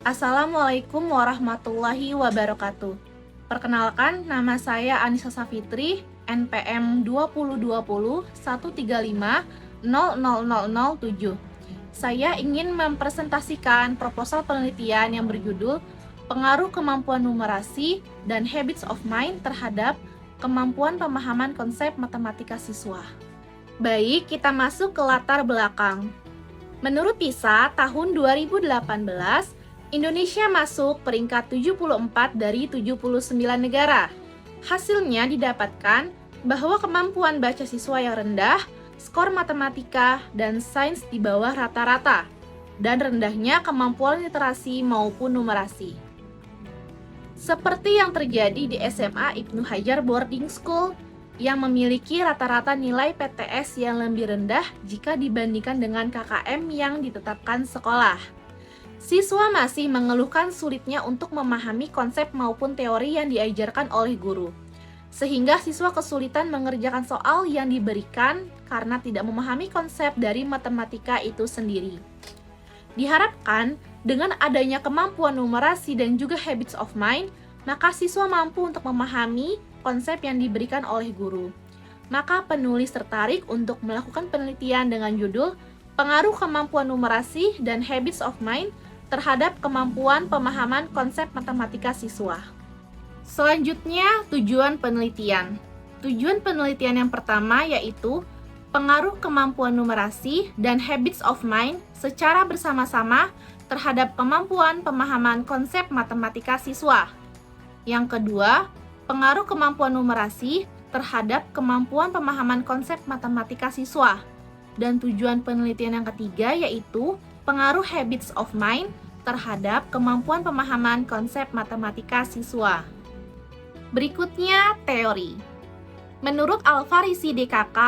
Assalamualaikum warahmatullahi wabarakatuh. Perkenalkan, nama saya Anissa Safitri, NPM 202013500007. Saya ingin mempresentasikan proposal penelitian yang berjudul Pengaruh Kemampuan Numerasi dan Habits of Mind terhadap Kemampuan Pemahaman Konsep Matematika Siswa. Baik, kita masuk ke latar belakang. Menurut PISA tahun 2018, Indonesia masuk peringkat 74 dari 79 negara. Hasilnya didapatkan bahwa kemampuan baca siswa yang rendah, skor matematika dan sains di bawah rata-rata, dan rendahnya kemampuan literasi maupun numerasi. Seperti yang terjadi di SMA Ibnu Hajar Boarding School yang memiliki rata-rata nilai PTS yang lebih rendah jika dibandingkan dengan KKM yang ditetapkan sekolah. Siswa masih mengeluhkan sulitnya untuk memahami konsep maupun teori yang diajarkan oleh guru, sehingga siswa kesulitan mengerjakan soal yang diberikan karena tidak memahami konsep dari matematika itu sendiri. Diharapkan, dengan adanya kemampuan numerasi dan juga habits of mind, maka siswa mampu untuk memahami konsep yang diberikan oleh guru. Maka penulis tertarik untuk melakukan penelitian dengan judul Pengaruh Kemampuan Numerasi dan Habits of Mind terhadap Kemampuan Pemahaman Konsep Matematika Siswa. Selanjutnya, tujuan penelitian. Tujuan penelitian yang pertama yaitu pengaruh kemampuan numerasi dan habits of mind secara bersama-sama terhadap kemampuan pemahaman konsep matematika siswa. Yang kedua, pengaruh kemampuan numerasi terhadap kemampuan pemahaman konsep matematika siswa. Dan tujuan penelitian yang ketiga yaitu pengaruh habits of mind terhadap kemampuan pemahaman konsep matematika siswa. Berikutnya, teori. Menurut Al-Farisi DKK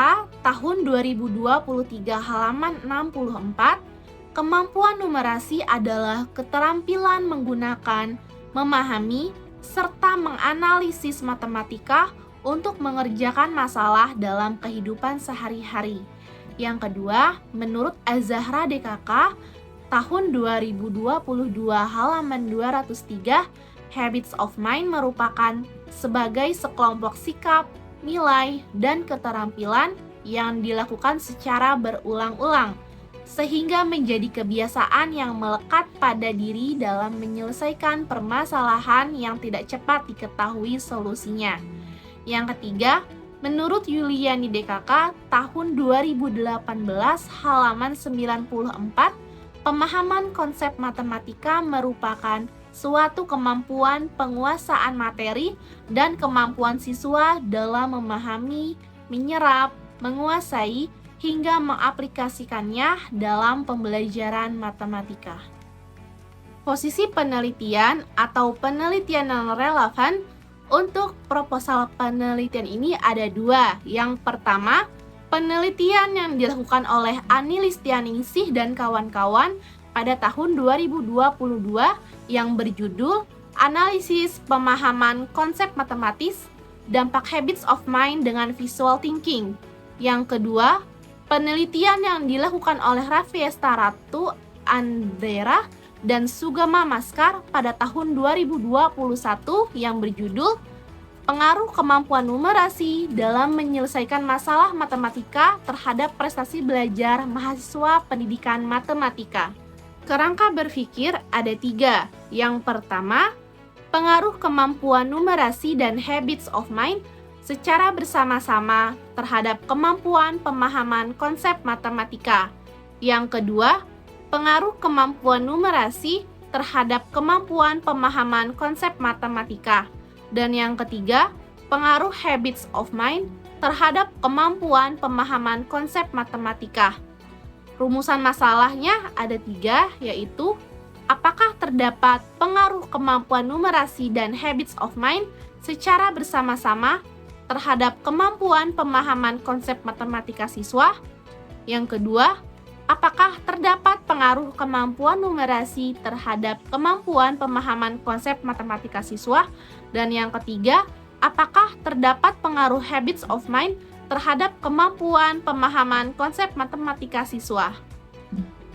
tahun 2023 halaman 64, kemampuan numerasi adalah keterampilan menggunakan, memahami, serta menganalisis matematika untuk mengerjakan masalah dalam kehidupan sehari-hari. Yang kedua, menurut Az-Zahra DKK tahun 2022 halaman 203, habits of mind merupakan sebagai sekelompok sikap, nilai, dan keterampilan yang dilakukan secara berulang-ulang, sehingga menjadi kebiasaan yang melekat pada diri dalam menyelesaikan permasalahan yang tidak cepat diketahui solusinya. Yang ketiga, menurut Yuliani DKK tahun 2018 halaman 94, pemahaman konsep matematika merupakan suatu kemampuan penguasaan materi dan kemampuan siswa dalam memahami, menyerap, menguasai, hingga mengaplikasikannya dalam pembelajaran matematika. Posisi penelitian atau penelitian non relevan untuk proposal penelitian ini ada dua. Yang pertama, penelitian yang dilakukan oleh Ani Listianingsih dan kawan-kawan pada tahun 2022 yang berjudul Analisis Pemahaman Konsep Matematis, Dampak Habits of Mind dengan Visual Thinking. Yang kedua, penelitian yang dilakukan oleh Rafiesta Ratu Andera dan Sugama Maskar pada tahun 2021 yang berjudul Pengaruh Kemampuan Numerasi dalam Menyelesaikan Masalah Matematika terhadap Prestasi Belajar Mahasiswa Pendidikan Matematika. Kerangka berpikir ada tiga. Yang pertama, pengaruh kemampuan numerasi dan habits of mind secara bersama-sama terhadap kemampuan pemahaman konsep matematika. Yang kedua, pengaruh kemampuan numerasi terhadap kemampuan pemahaman konsep matematika. Dan yang ketiga, pengaruh habits of mind terhadap kemampuan pemahaman konsep matematika. Rumusan masalahnya ada tiga, yaitu apakah terdapat pengaruh kemampuan numerasi dan habits of mind secara bersama-sama terhadap kemampuan pemahaman konsep matematika siswa? Yang kedua, apakah terdapat pengaruh kemampuan numerasi terhadap kemampuan pemahaman konsep matematika siswa? Dan yang ketiga, apakah terdapat pengaruh habits of mind terhadap kemampuan pemahaman konsep matematika siswa?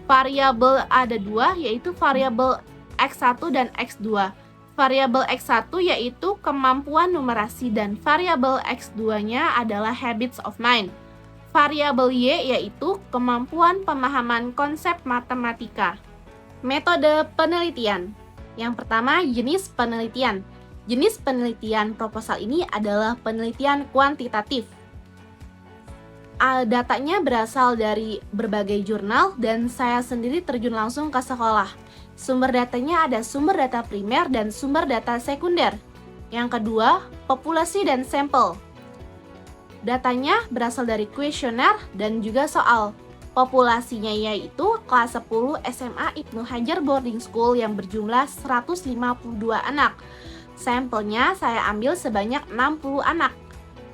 Variabel ada dua, yaitu variabel X1 dan X2. Variabel X1 yaitu kemampuan numerasi dan variabel X2-nya adalah habits of mind. Variabel Y yaitu kemampuan pemahaman konsep matematika. Metode penelitian. Yang pertama, jenis penelitian. Jenis penelitian proposal ini adalah penelitian kuantitatif. Datanya berasal dari berbagai jurnal dan saya sendiri terjun langsung ke sekolah. Sumber datanya ada sumber data primer dan sumber data sekunder. Yang kedua, populasi dan sampel. Datanya berasal dari kuesioner dan juga soal. Populasinya yaitu kelas 10 SMA Ibnu Hajar Boarding School yang berjumlah 152 anak. Sampelnya saya ambil sebanyak 60 anak.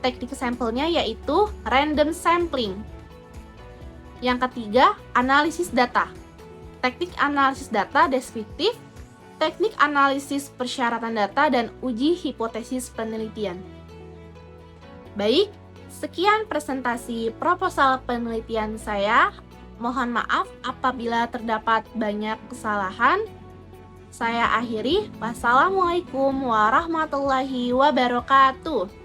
Teknik sampelnya yaitu random sampling. Yang ketiga, analisis data. Teknik analisis data deskriptif, teknik analisis persyaratan data, dan uji hipotesis penelitian. Baik, sekian presentasi proposal penelitian saya. Mohon maaf apabila terdapat banyak kesalahan. Saya akhiri. Wassalamualaikum warahmatullahi wabarakatuh.